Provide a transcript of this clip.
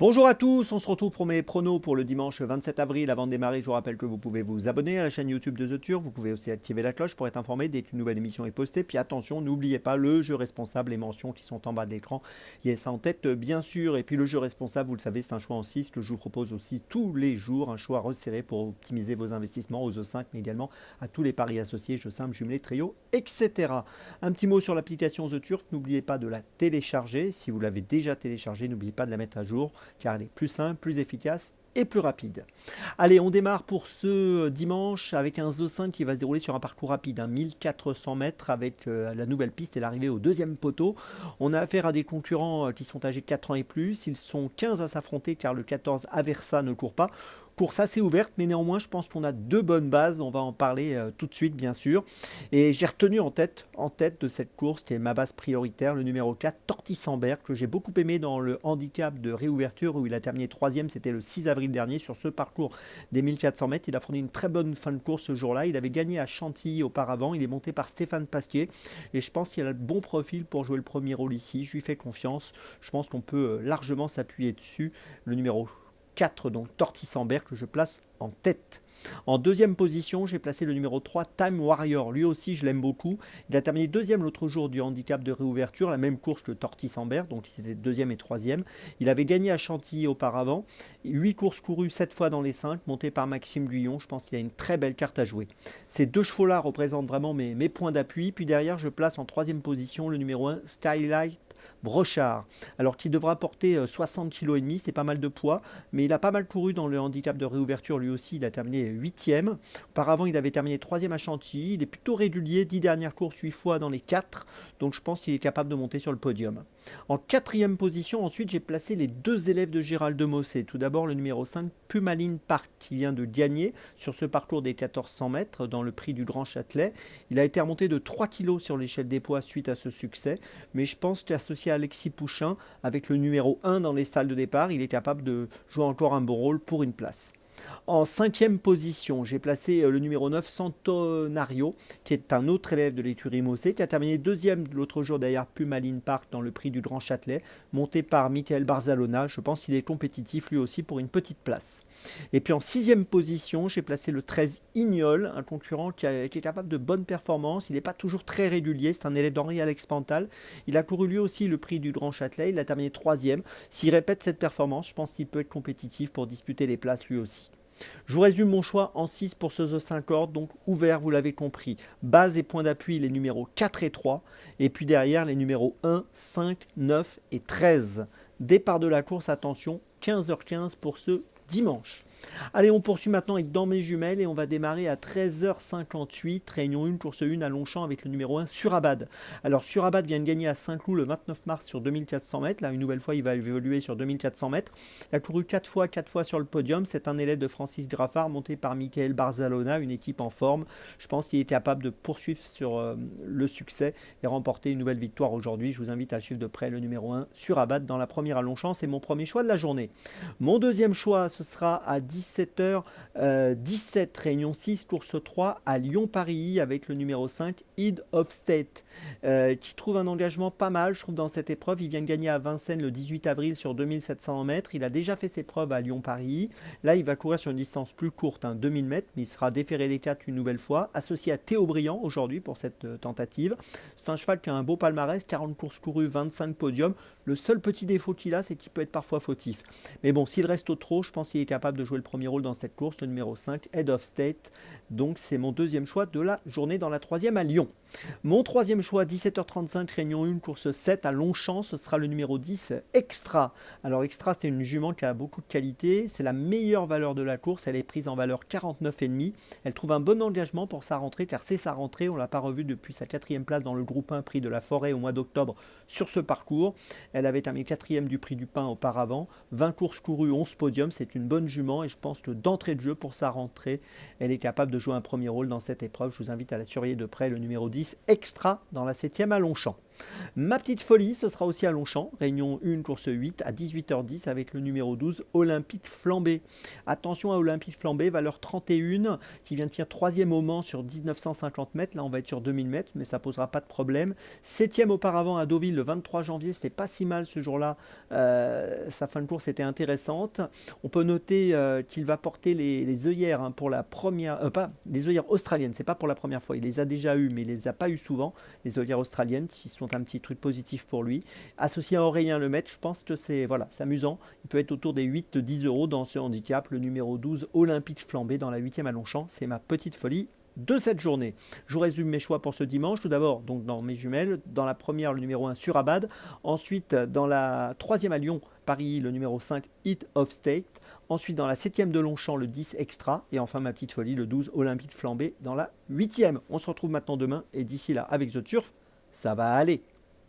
Bonjour à tous, on se retrouve pour mes pronos pour le dimanche 27 avril. Avant de démarrer, je vous rappelle que vous pouvez vous abonner à la chaîne YouTube de The Turf. Vous pouvez aussi activer la cloche pour être informé dès qu'une nouvelle émission est postée. Puis attention, n'oubliez pas le jeu responsable, les mentions qui sont en bas de l'écran. Il y a ça en tête, bien sûr. Et puis le jeu responsable, vous le savez, c'est un choix en 6 que je vous propose aussi tous les jours. Un choix resserré pour optimiser vos investissements aux E5, mais également à tous les paris associés, jeux simples, jumelés, trio, etc. Un petit mot sur l'application The Turf. N'oubliez pas de la télécharger. Si vous l'avez déjà téléchargée, n'oubliez pas de la mettre à jour, car elle est plus simple, plus efficace et plus rapide. Allez, on démarre pour ce dimanche avec un The5 qui va se dérouler sur un parcours rapide, 1400 mètres avec la nouvelle piste et l'arrivée au deuxième poteau. On a affaire à des concurrents qui sont âgés de 4 ans et plus. Ils sont 15 à s'affronter car le 14 Aversa ne court pas. Course assez ouverte, mais néanmoins, je pense qu'on a deux bonnes bases. On va en parler tout de suite, bien sûr. Et j'ai retenu en tête de cette course, qui est ma base prioritaire, le numéro 4, Tortisambert, que j'ai beaucoup aimé dans le handicap de réouverture, où il a terminé 3e. C'était le 6 avril dernier sur ce parcours des 1400 mètres. Il a fourni une très bonne fin de course ce jour-là. Il avait gagné à Chantilly auparavant. Il est monté par Stéphane Pasquier. Et je pense qu'il a le bon profil pour jouer le premier rôle ici. Je lui fais confiance. Je pense qu'on peut largement s'appuyer dessus. Le numéro 4, donc Tortisambert, que je place en tête. En deuxième position, j'ai placé le numéro 3, Time Warrior. Lui aussi, je l'aime beaucoup. Il a terminé deuxième l'autre jour du handicap de réouverture, la même course que Tortisambert, donc c'était deuxième et troisième. Il avait gagné à Chantilly auparavant. 8 courses courues, 7 fois dans les 5, monté par Maxime Guyon. Je pense qu'il a une très belle carte à jouer. Ces deux chevaux-là représentent vraiment mes points d'appui. Puis derrière, je place en troisième position le numéro 1, Skylight Brochard, alors qu'il devra porter 60 kg et demi, c'est pas mal de poids, mais il a pas mal couru dans le handicap de réouverture lui aussi. Il a terminé 8e. Auparavant, il avait terminé 3e à Chantilly. Il est plutôt régulier, 10 dernières courses, 8 fois dans les 4, donc je pense qu'il est capable de monter sur le podium. En quatrième position, ensuite, j'ai placé les deux élèves de Gérald de Mossé. Tout d'abord, le numéro 5, Pumaline Park, qui vient de gagner sur ce parcours des 1400 mètres dans le prix du Grand Châtelet. Il a été remonté de 3 kg sur l'échelle des poids suite à ce succès, mais je pense qu'associé à Alexis Pouchin, avec le numéro 1 dans les stalles de départ, il est capable de jouer encore un bon rôle pour une place. En cinquième position, j'ai placé le numéro 9, Santonario, qui est un autre élève de l'écurie Mossé, qui a terminé deuxième l'autre jour derrière Pumaline Park dans le prix du Grand Châtelet, monté par Michael Barzalona. Je pense qu'il est compétitif lui aussi pour une petite place. Et puis en sixième position, j'ai placé le 13, Ignol, un concurrent qui est capable de bonnes performances. Il n'est pas toujours très régulier, c'est un élève d'Henri-Alex Pantal. Il a couru lui aussi le prix du Grand Châtelet, il a terminé troisième. S'il répète cette performance, je pense qu'il peut être compétitif pour disputer les places lui aussi. Je vous résume mon choix en 6 pour ce The 5 ordre, donc ouvert, vous l'avez compris. Base et point d'appui, les numéros 4 et 3, et puis derrière les numéros 1, 5, 9 et 13. Départ de la course, attention, 15h15 pour ce dimanche. Allez, on poursuit maintenant avec Dans mes jumelles et on va démarrer à 13h58, réunion 1, course 1 à Longchamp avec le numéro 1, Surabad. Alors Surabad vient de gagner à Saint-Cloud le 29 mars sur 2400 mètres. Là, une nouvelle fois, il va évoluer sur 2400 mètres. Il a couru 4 fois sur le podium. C'est un élève de Francis Graffard monté par Michael Barzalona, une équipe en forme. Je pense qu'il est capable de poursuivre sur le succès et remporter une nouvelle victoire aujourd'hui. Je vous invite à suivre de près le numéro 1, Surabad, dans la première à Longchamp. C'est mon premier choix de la journée. Mon deuxième choix, ce sera à 17h17, réunion 6, course 3 à Lyon-Paris avec le numéro 5, Head of State, qui trouve un engagement pas mal, je trouve, dans cette épreuve. Il vient de gagner à Vincennes le 18 avril sur 2700 mètres. Il a déjà fait ses preuves à Lyon-Paris. Là, il va courir sur une distance plus courte, 2000 mètres, mais il sera déféré des 4 une nouvelle fois, associé à Théo Briand aujourd'hui pour cette tentative. C'est un cheval qui a un beau palmarès, 40 courses courues, 25 podiums. Le seul petit défaut qu'il a, c'est qu'il peut être parfois fautif. Mais bon, s'il reste au trot, je pense qu'il est capable de jouer le premier rôle dans cette course, le numéro 5, Head of State. Donc c'est mon deuxième choix de la journée dans la troisième à Lyon. Mon troisième choix, 17h35, réunion 1, course 7 à Longchamp, ce sera le numéro 10, Extra. Alors Extra, c'est une jument qui a beaucoup de qualité, c'est la meilleure valeur de la course, elle est prise en valeur 49,5. Elle trouve un bon engagement pour sa rentrée, car c'est sa rentrée, on ne l'a pas revue depuis sa 4e place dans le groupe 1 prix de la Forêt au mois d'octobre sur ce parcours. Elle avait terminé 4e du prix du Pain auparavant, 20 courses courues, 11 podiums, c'est une bonne jument et je pense que d'entrée de jeu pour sa rentrée, elle est capable de jouer un premier rôle dans cette épreuve. Je vous invite à la surveiller de près, le numéro 10, Extra, dans la 7e à Longchamp. Ma petite folie, ce sera aussi à Longchamp, réunion 1, course 8 à 18h10 avec le numéro 12, Olympique Flambé. Attention à Olympique Flambé, valeur 31, qui vient de finir 3e au Mans sur 1950 mètres. Là, on va être sur 2000 mètres, mais ça posera pas de problème. 7e auparavant à Deauville le 23 janvier, c'était pas si mal ce jour-là. Sa fin de course était intéressante. On peut noter qu'il va porter les œillères pour la première, pas les œillères australiennes, c'est pas pour la première fois. Il les a déjà eues, mais il les a pas eues souvent. Les œillères australiennes, qui sont un petit truc positif pour lui. Associé à Aurélien Lemaitre, je pense que c'est amusant. Il peut être autour des 8-10 euros dans ce handicap. Le numéro 12, Olympique Flambé, dans la 8e à Longchamp. C'est ma petite folie de cette journée. Je vous résume mes choix pour ce dimanche. Tout d'abord, donc dans mes jumelles, dans la première, le numéro 1, Surabad. Ensuite, dans la 3e à Lyon, Paris, le numéro 5, Hit of State. Ensuite, dans la 7e de Longchamp, le 10 Extra. Et enfin, ma petite folie, le 12 Olympique Flambé, dans la 8e. On se retrouve maintenant demain. Et d'ici là, avec The Turf, ça va aller.